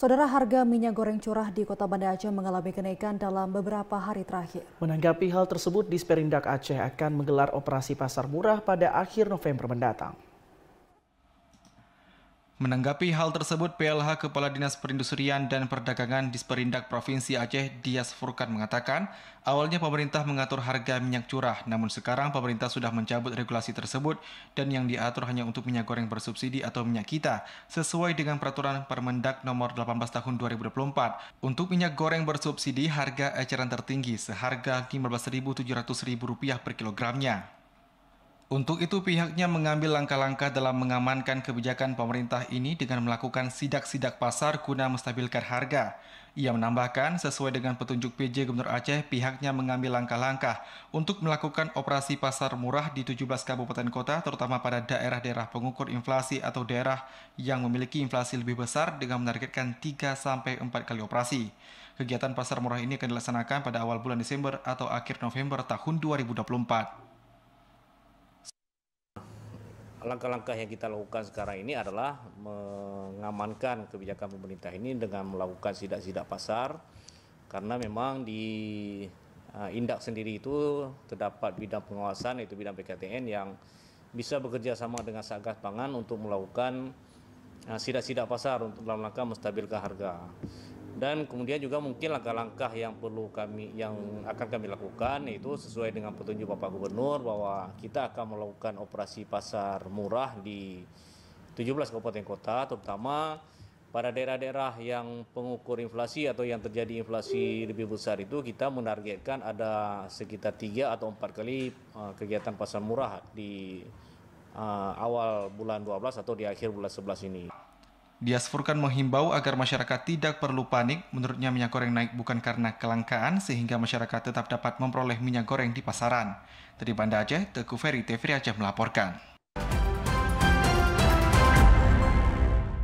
Saudara, harga minyak goreng curah di Kota Banda Aceh mengalami kenaikan dalam beberapa hari terakhir. Menanggapi hal tersebut, Disperindak Aceh akan menggelar operasi pasar murah pada akhir November mendatang. Menanggapi hal tersebut, PLH Kepala Dinas Perindustrian dan Perdagangan Disperindak Provinsi Aceh, Dias Furkan mengatakan, awalnya pemerintah mengatur harga minyak curah, namun sekarang pemerintah sudah mencabut regulasi tersebut dan yang diatur hanya untuk minyak goreng bersubsidi atau minyak kita, sesuai dengan peraturan Permendak nomor 18 tahun 2024. Untuk minyak goreng bersubsidi, harga eceran tertinggi seharga Rp15.700 per kilogramnya. Untuk itu pihaknya mengambil langkah-langkah dalam mengamankan kebijakan pemerintah ini dengan melakukan sidak-sidak pasar guna menstabilkan harga. Ia menambahkan, sesuai dengan petunjuk PJ Gubernur Aceh, pihaknya mengambil langkah-langkah untuk melakukan operasi pasar murah di 17 kabupaten kota, terutama pada daerah-daerah pengukur inflasi atau daerah yang memiliki inflasi lebih besar dengan menargetkan 3-4 kali operasi. Kegiatan pasar murah ini akan dilaksanakan pada awal bulan Desember atau akhir November tahun 2024. Langkah-langkah yang kita lakukan sekarang ini adalah mengamankan kebijakan pemerintah ini dengan melakukan sidak-sidak pasar, karena memang di Indak sendiri itu terdapat bidang pengawasan, yaitu bidang PKTN, yang bisa bekerja sama dengan Satgas Pangan untuk melakukan sidak-sidak pasar untuk dalam rangka menstabilkan harga. Dan kemudian juga mungkin langkah-langkah yang akan kami lakukan, yaitu sesuai dengan petunjuk Bapak Gubernur bahwa kita akan melakukan operasi pasar murah di 17 kabupaten kota, terutama pada daerah-daerah yang pengukur inflasi atau yang terjadi inflasi lebih besar itu kita menargetkan ada sekitar 3 atau 4 kali kegiatan pasar murah di awal bulan 12 atau di akhir bulan 11 ini. Dias Furkan menghimbau agar masyarakat tidak perlu panik. Menurutnya minyak goreng naik bukan karena kelangkaan, sehingga masyarakat tetap dapat memperoleh minyak goreng di pasaran. Dari Banda Aceh, Teguh Ferry, TVRI Aceh melaporkan.